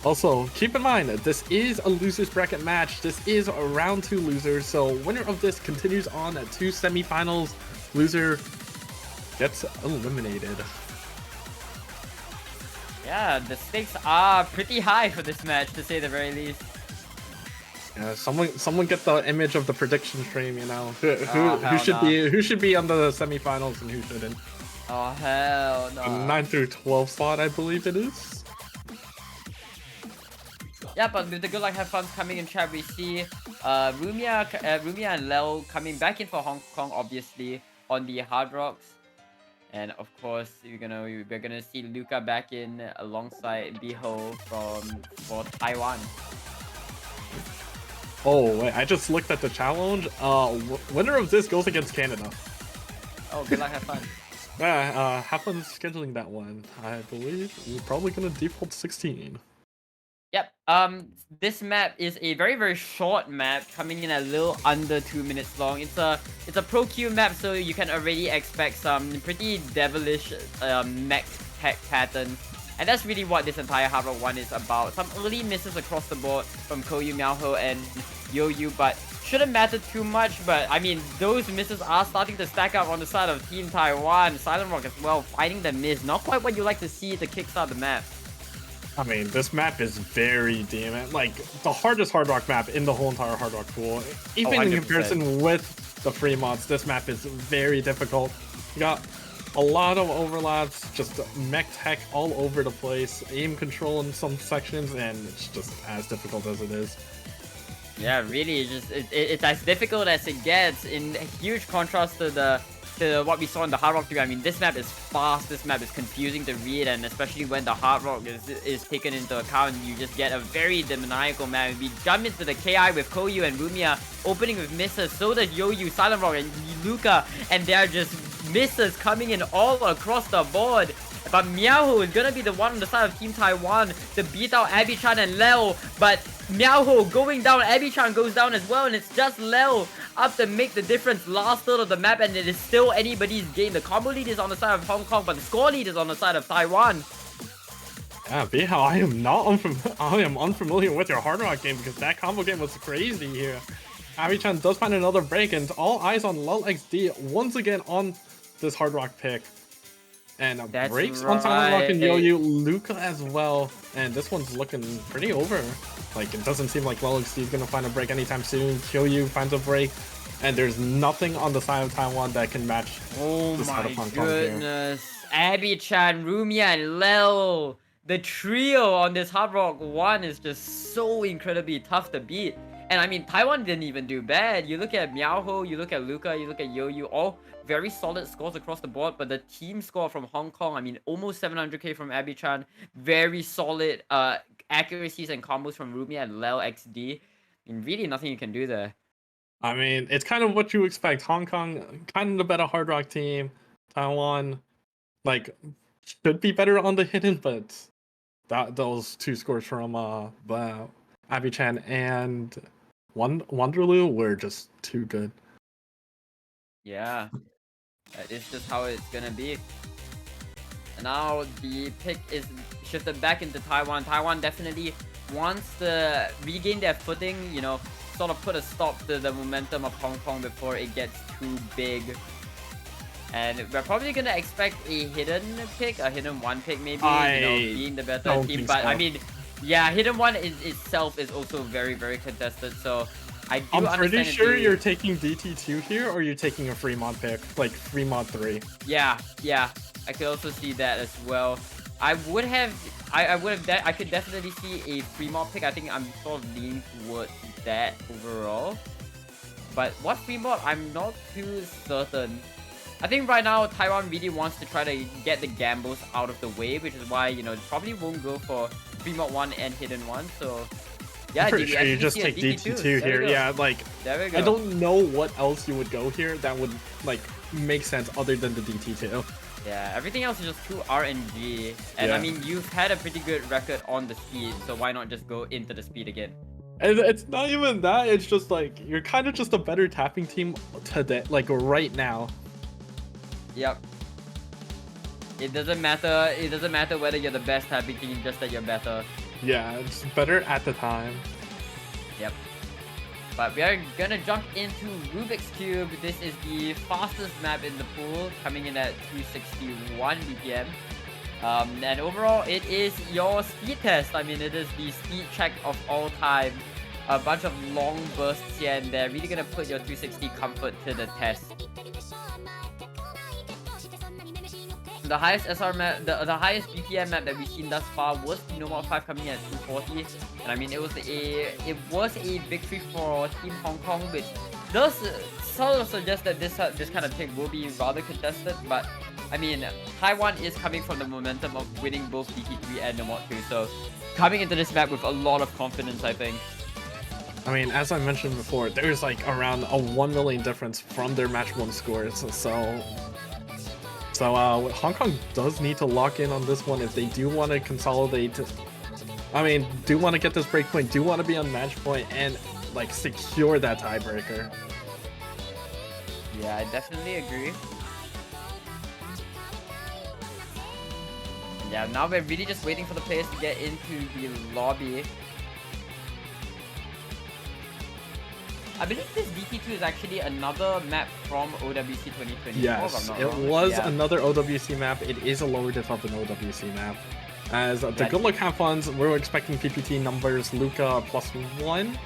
Also, keep in mind, this is a loser's bracket match. This is a round 2 loser, so winner of this continues on at 2 semifinals. Loser gets eliminated. Yeah, the stakes are pretty high for this match, to say the very least. Yeah, someone get the image of the prediction stream, you know. Who should be on the semifinals and who shouldn't. Oh hell no. The 9 through 12 slot, I believe it is. Yeah, but with the good luck have fun coming in chat, we see Rumia and Lel coming back in for Hong Kong, obviously, on the Hard Rocks. And of course, we're gonna see Luca back in alongside Biho for Taiwan. Oh wait, I just looked at the challenge. Winner of this goes against Canada. Oh, good luck, have fun. Yeah, have fun scheduling that one. I believe we're probably gonna default 16. Yep. This map is a very short map, coming in a little under 2 minutes long. It's a pro queue map, so you can already expect some pretty devilish mech tech patterns. And that's really what this entire Hard Rock 1 is about. Some early misses across the board from Koyu, Miaoho, and Yoyu, but shouldn't matter too much. But I mean, those misses are starting to stack up on the side of Team Taiwan. Silent Rock as well, fighting the miss. Not quite what you like to see to kickstart the map. I mean, this map is very demon. Like, the hardest Hard Rock map in the whole entire Hard Rock pool. Even in comparison with the free mods, this map is very difficult. You got a lot of overlaps, just mech tech all over the place, aim control in some sections, and it's just as difficult as it is. Yeah, really, it's as difficult as it gets, in huge contrast to what we saw in the Hard Rock 3. I mean, this map is fast, this map is confusing to read, and especially when the Hard Rock is taken into account, you just get a very demoniacal map. We jump into the KI with Koyu and Rumia, opening with misses. So does Yoyu, Silent Rock, and Luca, and they're just misses coming in all across the board. But Miaoho is gonna be the one on the side of Team Taiwan to beat out Abby-chan and Leo. But Miaoho going down, Abby-chan goes down as well, and it's just Leo up to make the difference last third of the map, and it is still anybody's game. The combo lead is on the side of Hong Kong, but the score lead is on the side of Taiwan. Yeah, Bihao, I am unfamiliar with your Hard Rock game, because that combo game was crazy here. Abby-chan does find another break, and all eyes on Lul XD once again on this Hard Rock pick. And breaks on Silent Rock and Yoyu, Luca as well. And this one's looking pretty over. Like, it doesn't seem like Lul XD is going to find a break anytime soon. Yoyu finds a break. And there's nothing on the side of Taiwan that can match the side of Hong Kong here. Goodness. Abby-chan, Rumia, and Lel. The trio on this Hard Rock 1 is just so incredibly tough to beat. And I mean, Taiwan didn't even do bad. You look at Miaoho, you look at Luca, you look at Yoyu, all very solid scores across the board. But the team score from Hong Kong, I mean, almost 700k from Abby-chan. Very solid accuracies and combos from Rumia and Lel XD. I mean, really nothing you can do there. I mean, it's kind of what you expect. Hong Kong, kind of the better Hard Rock team. Taiwan, like, should be better on the hidden, but those two scores from Abby-chan and Wanderloo were just too good. Yeah, it's just how it's gonna be. And now the pick is shifted back into Taiwan. Taiwan definitely wants to regain their footing, you know, sort of put a stop to the momentum of Hong Kong before it gets too big. And we're probably gonna expect a hidden pick, a hidden one pick maybe, being the better team. But so. I mean, yeah, hidden one itself is also very, very contested. So I do I'm understand pretty sure you're taking DT2 here, or you're taking a Fremont pick, like Fremont 3. Yeah, I could also see that as well. I could definitely see a Fremont pick. I think I'm sort of leaning towards that overall. But what Fremont, I'm not too certain. I think right now Taiwan really wants to try to get the gambles out of the way, which is why, probably won't go for Fremont 1 and Hidden 1. So yeah, I'm pretty sure you just take DT2 here. Yeah, like, there we go. I don't know what else you would go here that would, like, make sense other than the DT2. Yeah, everything else is just too RNG. And Yeah. I mean, you've had a pretty good record on the speed, so why not just go into the speed again? And it's not even that, it's just like, you're kind of just a better tapping team today, like right now. Yep. It doesn't matter whether you're the best tapping team, just that you're better. Yeah, it's better at the time. Yep. But we are gonna jump into Rubik's Cube. This is the fastest map in the pool, coming in at 261 BPM. And overall, it is your speed test. I mean, it is the speed check of all time. A bunch of long bursts here and there, really gonna put your 260 comfort to the test. The highest SR map, the highest BPM map that we've seen thus far was the Nomad 5 coming in at 240, and I mean it was a victory for Team Hong Kong, which does sort of suggest that this kind of pick will be rather contested. But I mean, Taiwan is coming from the momentum of winning both DT3 and Nomad 2, so coming into this map with a lot of confidence, I think. I mean, as I mentioned before, there's like around a 1 million difference from their match 1 scores, So Hong Kong does need to lock in on this one if they do want to consolidate. I mean, do want to get this breakpoint, do want to be on match point, and like secure that tiebreaker. Yeah, I definitely agree. Yeah, now we're really just waiting for the players to get into the lobby. I believe this DT2 is actually another map from OWC 2024. Yes, it was another OWC map. It is a lower diff of an OWC map. As the Good Luck Have Funs, we're expecting PPT numbers Luca +1,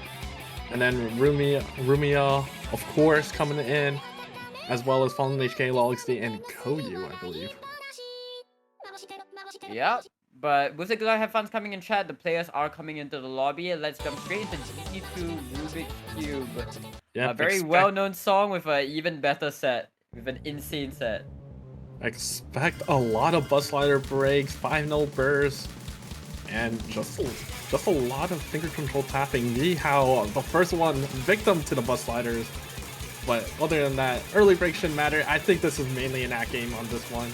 and then Rumia, of course, coming in, as well as Fallen HK, LolXD, and Koyu, I believe. Yep. But with the Good Luck Have Funs coming in chat, the players are coming into the lobby. Let's jump straight into GT2 Rubik's Cube. Yep, a very well-known song with an even better set, with an insane set. Expect a lot of bus slider breaks, 5-0 bursts, and just a lot of finger control tapping. Nihao, the first one, victim to the bus sliders. But other than that, early break shouldn't matter. I think this is mainly an act game on this one.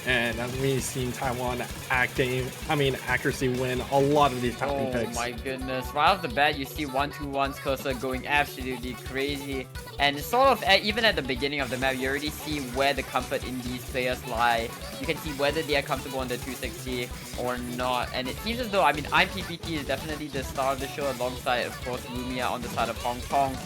And as we've seen Taiwan accuracy win a lot of these tapping picks. Oh my goodness. Right off the bat, you see 1-2-1's cursor going absolutely crazy. And sort of, even at the beginning of the map, you already see where the comfort in these players lie. You can see whether they are comfortable on the 260 or not. And it seems as though, I mean, IPPT is definitely the star of the show alongside, of course, Lumia on the side of Hong Kong.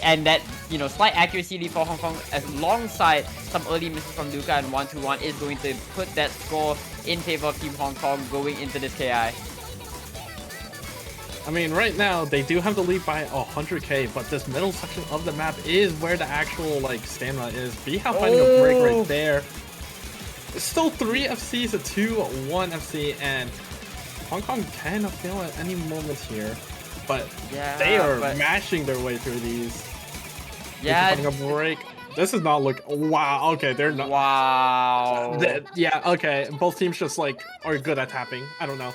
And that, slight accuracy lead for Hong Kong alongside some early misses from Luca and 1-2-1 is going to put that score in favor of Team Hong Kong going into this KI. I mean, right now, they do have the lead by 100k, but this middle section of the map is where the actual, stamina is. Bihao finding a break right there. It's still 3 FCs, a 2-1 FC, and Hong Kong can fail at any moment here. But they are mashing their way through these. Yeah. Finding a break. This is not wow, okay, they're not. Wow. Yeah, okay, both teams just, are good at tapping. I don't know.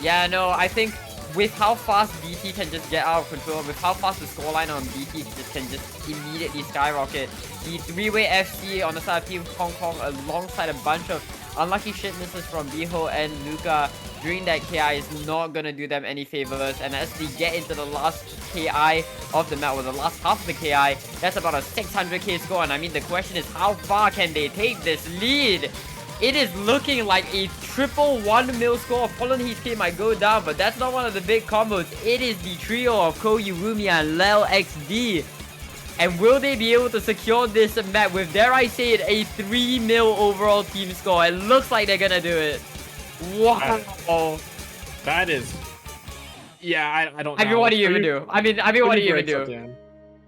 Yeah, no, I think with how fast BT can just get out of control, with how fast the scoreline on BT can just immediately skyrocket, the 3-way FC on the side of Team Hong Kong alongside a bunch of unlucky shit misses from Biho and Luca during that KI is not gonna do them any favors. And as we get into the last KI of the map, or the last half of the KI, that's about a 600k score. And I mean, the question is, how far can they take this lead? It is looking like a triple 1-mil score. Pollen Heat K might go down, but that's not one of the big combos. It is the trio of Koyu, Rumi, and Lel XD. And will they be able to secure this map with, dare I say it, a 3-mil overall team score? It looks like they're gonna do it. Wow. That is... Yeah, I don't know. I mean, what do you even do? I mean, what do you even do?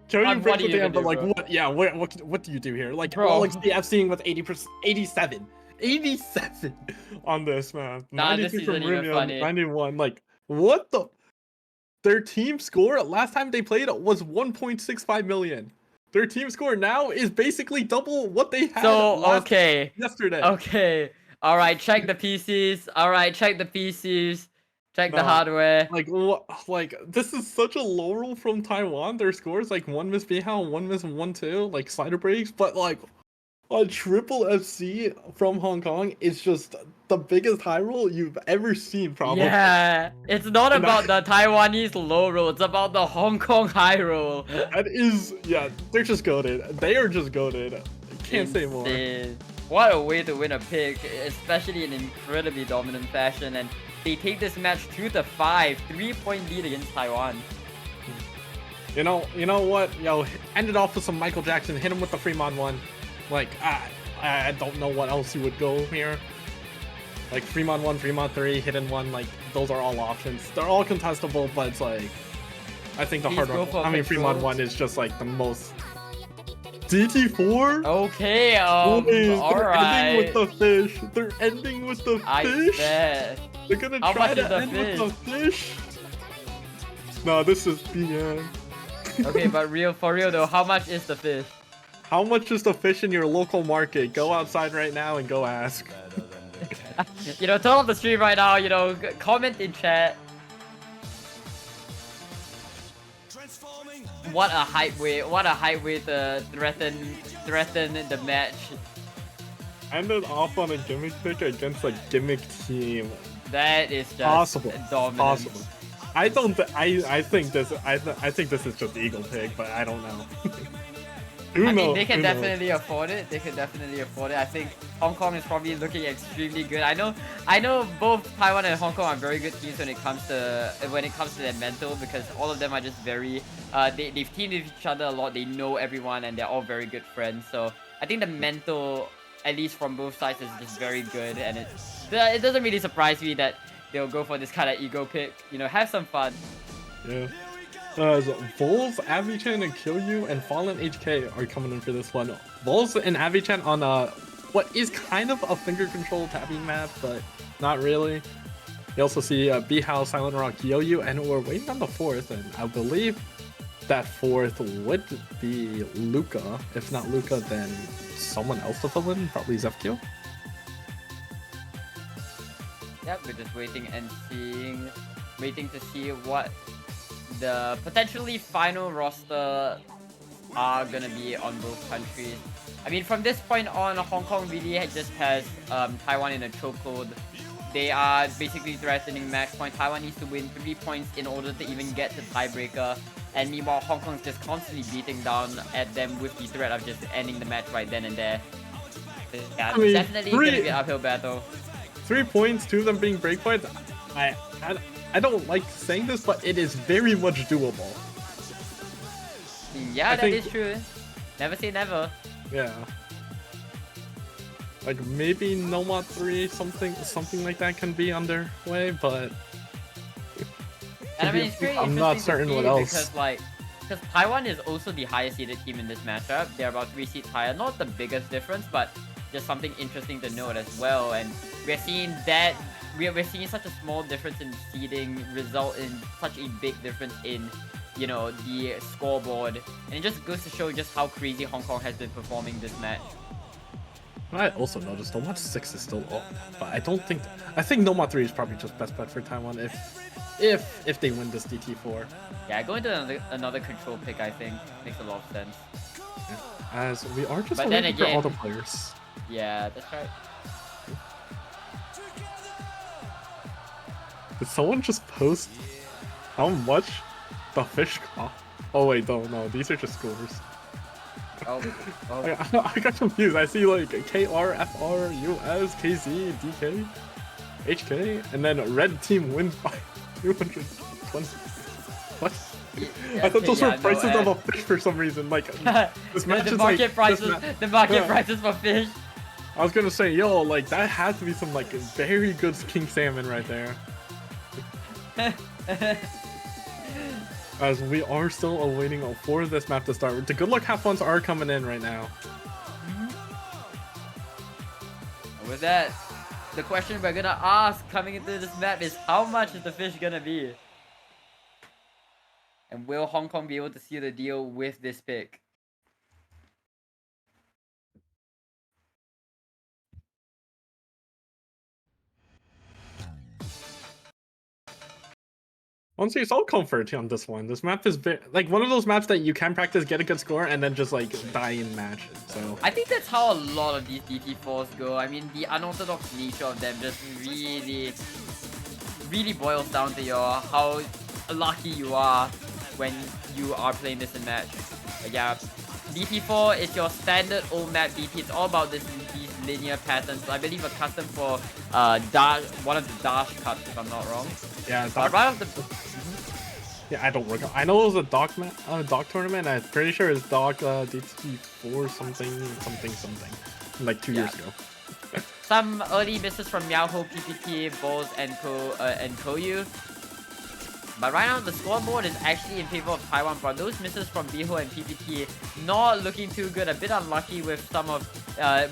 Koyu breaks at the end, but like, bro? what? Yeah, what do you do here? Like, Bro. Alex the seeing with 80%, 87 on this, man. Nah, this 92 from isn't even Rumi, funny. 91. Like, what the? Their team score last time they played was 1.65 million. Their team score now is basically double what they had yesterday. Okay. Alright, check the PCs. Alright, check the PCs. Check the hardware. Like, what? Like, this is such a low roll from Taiwan. Their scores, like, 1 miss Beihao, 1 miss 1-2, like, slider breaks. But, like, a triple FC from Hong Kong is just the biggest high roll you've ever seen, probably. Yeah, it's not about the Taiwanese low roll. It's about the Hong Kong high roll. That is, yeah, they're just goated. They are just goated. Can't say more. What a way to win a pick, especially in incredibly dominant fashion. And they take this match 2-5, 3-point lead against Taiwan. You know what? Yo, end it off with some Michael Jackson. Hit him with the Fremont one. Like, I don't know what else you would go here. Like, Fremont 1, Fremont 3, Hidden 1, like, those are all options. They're all contestable, but it's like, I think the hard one, I mean, Fremont 1 is just like the most... DT4? Okay, they're ending with the fish. They're ending with the fish. I bet. They're gonna try to end with the fish. No, this is BM. Okay, but for real though, how much is the fish? How much is the fish in your local market? Go outside right now and go ask. You know, turn off the stream right now, you know, comment in chat. What a hype way to threaten the match. Ended off on a gimmick pick against a gimmick team. That is just possible. Dominant. Possible. I think this is just Eagle pick, but I don't know. I mean, they can definitely afford it. They can definitely afford it. I think Hong Kong is probably looking extremely good. I know both Taiwan and Hong Kong are very good teams when it comes to their mental, because all of them are just very they've teamed with each other a lot. They know everyone and they're all very good friends. So I think the mental, at least from both sides, is just very good, and it doesn't really surprise me that they'll go for this kind of ego pick. You know, have some fun. Yeah. Vols, Avichan, and Killyu, and Fallen HK are coming in for this one. Vols and Avichan on what is kind of a finger control tapping map, but not really. You also see Beihao, Silent Rock, Killyu, and we're waiting on the fourth, and I believe that fourth would be Luca. If not Luca, then someone else to fill in, probably ZefQ. Yep, we're just waiting to see what the potentially final roster are gonna be on both countries. I mean, from this point on, Hong Kong really just has Taiwan in a chokehold. They are basically threatening match point. Taiwan needs to win 3 points in order to even get to tiebreaker. And meanwhile, Hong Kong's just constantly beating down at them with the threat of just ending the match right then and there. Yeah, I mean, definitely gonna be an uphill battle. 3 points, 2 of them being breakpoints. I don't like saying this, but it is very much doable. Yeah, that is true. Never say never. Yeah. Like maybe Nomad 3, something like that can be underway, but and I mean, it's pretty I'm not certain what else. Because Taiwan is also the highest seeded team in this matchup. They're about 3 seeds higher. Not the biggest difference, but just something interesting to note as well. And we're seeing that we're seeing such a small difference in seeding result in such a big difference in, you know, the scoreboard. And it just goes to show just how crazy Hong Kong has been performing this match. I also noticed Nomad 6 is still up, but I think Nomad 3 is probably just best bet for Taiwan if they win this DT4. Yeah, going to another control pick, I think, makes a lot of sense. Yeah. As we are just waiting for all the players. Yeah, that's right. Did someone just post how much the fish cost? Oh wait, no, these are just scores. Oh, oh. I got confused. I see like KR, FR, US, KZ, DK, HK, and then red team wins by 220. What? Yeah, I thought those yeah, were no, prices of a fish for some reason. Like this match the is market like prices, the market yeah. prices for fish. I was gonna say, yo, like that has to be some like very good king salmon right there. As we are still awaiting for this map to start. The good luck have funs are coming in right now. With that, the question we're gonna ask coming into this map is how much is the fish gonna be? And will Hong Kong be able to seal the deal with this pick? Honestly, it's all comfort on this one. This map is like one of those maps that you can practice, get a good score, and then just like die in match. So I think that's how a lot of these DT4s go. I mean, the unorthodox nature of them just really boils down to how lucky you are when you are playing this in match. But yeah, DT4 is your standard old map DT. It's all about these linear patterns. I believe a custom for one of the dash cuts, if I'm not wrong. yeah, Right off the yeah, I don't work. I know it was a dog tournament. I'm pretty sure it's dog DT4 something like 2 years ago. some early misses from Meowho, PPT, Bowls, and Koyu. But right now, the scoreboard is actually in favor of Taiwan, but those misses from Biho and PPT not looking too good. A bit unlucky with some of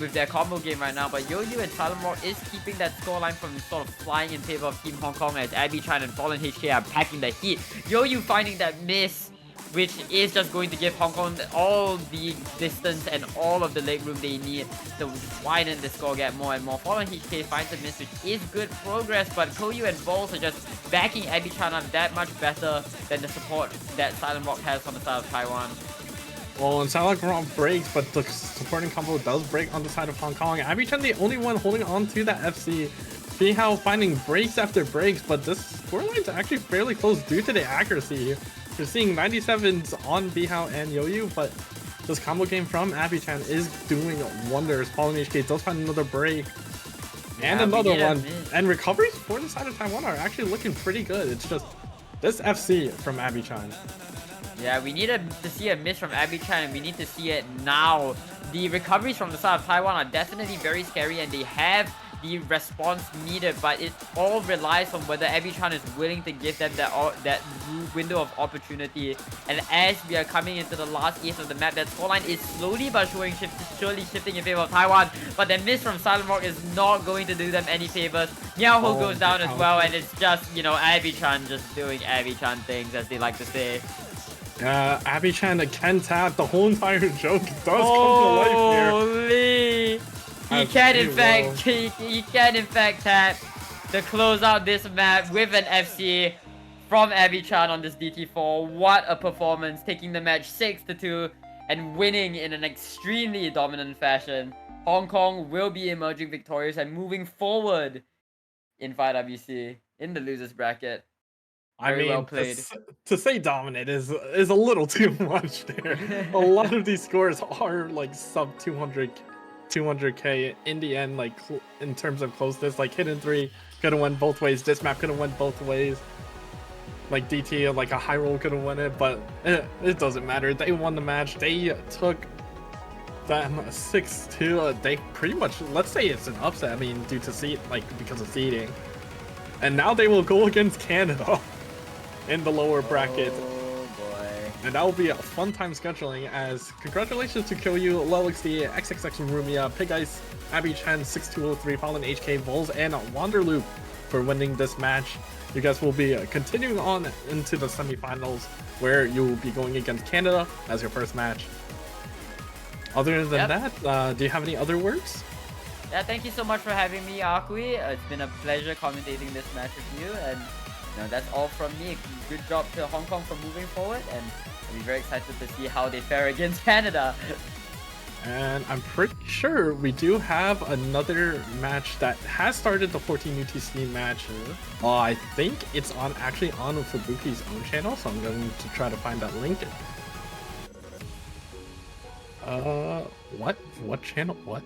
with their combo game right now. But Yoyu and Silent Rock is keeping that scoreline from sort of flying in favor of Team Hong Kong as Abby Chan and Fallen HK are packing the heat. Yoyu finding that miss, which is just going to give Hong Kong all the distance and all of the leg room they need to widen the score gap more and more. Fallen HK finds a miss, which is good progress, but Koyu and Balls are just backing Abby Chan up that much better than the support that Silent Rock has on the side of Taiwan. Well, and Silent Rock breaks, but the supporting combo does break on the side of Hong Kong. Abby Chan the only one holding on to that FC. Bihao finding breaks after breaks, but this scoreline's actually fairly close due to the accuracy. You're seeing 97s on Bihao and Yoyu, but this combo game from Abby Chan is doing wonders. Fallen HK does find another break. And another one. And recoveries for the side of Taiwan are actually looking pretty good. It's just this FC from Abby Chan. Yeah, we need to see a miss from Abby Chan, and we need to see it now. The recoveries from the side of Taiwan are definitely very scary, and they have the response needed, but it all relies on whether Abby Chan is willing to give them that window of opportunity. And as we are coming into the last eighth of the map, that scoreline is slowly but surely shifting in favor of Taiwan, but the miss from Silent Rock is not going to do them any favors. Meowho goes down as well, and it's just, you know, Abby Chan just doing Abby Chan things, as they like to say. Abby Chan can tap. The whole entire joke does come to life here. Holy! He can in fact tap to close out this map with an FC from Abby Chan on this DT4. What a performance, taking the match 6-2 and winning in an extremely dominant fashion. Hong Kong will be emerging victorious and moving forward in 5WC in the losers bracket. Very well played. To say dominant is a little too much there. A lot of these scores are like sub 200k in the end, like in terms of closeness. Like Hidden 3 could have went both ways. This map could have went both ways. Like DT, like a high roll could have won it, but it doesn't matter. They won the match. They took that 6-2. They pretty much, let's say it's an upset. I mean, due to seed, like because of seeding. And now they will go against Canada in the lower bracket. Oh boy. And that will be a fun time scheduling, as congratulations to Kyoyu, Lelixy, XXX Rumia, Pig Ice, Abby Chan, 6203, Fallen HK, Vols, and Wanderloop for winning this match. You guys will be continuing on into the semifinals, where you will be going against Canada as your first match. Other than that, do you have any other words? Yeah, thank you so much for having me, Akui. It's been a pleasure commentating this match with you, and you know, that's all from me. Good job to Hong Kong for moving forward, and I'll be very excited to see how they fare against Canada. And I'm pretty sure we do have another match that has started, the 14 UTC match. I think it's actually on Fubuki's own channel, so I'm going to try to find that link. What? What channel? What?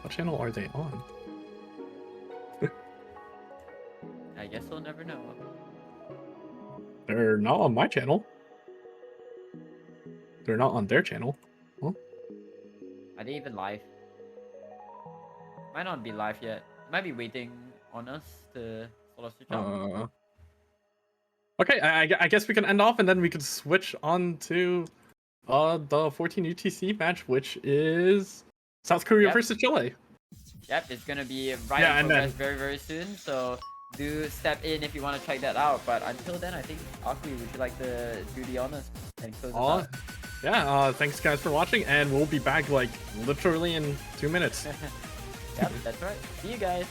What channel are they on? I guess we'll never know. They're not on my channel. They're not on their channel. Huh? Are they even live? Might not be live yet. Might be waiting on us to sort of switch out. Okay, I guess we can end off and then we could switch on to the 14 UTC match, which is South Korea versus Chile. Yep, it's gonna be right in progress very soon. So do step in if you want to check that out. But until then, I think Akui, would you like to do the honors and close us out? Yeah, thanks guys for watching, and we'll be back like literally in 2 minutes. Yep, that's right. See you guys.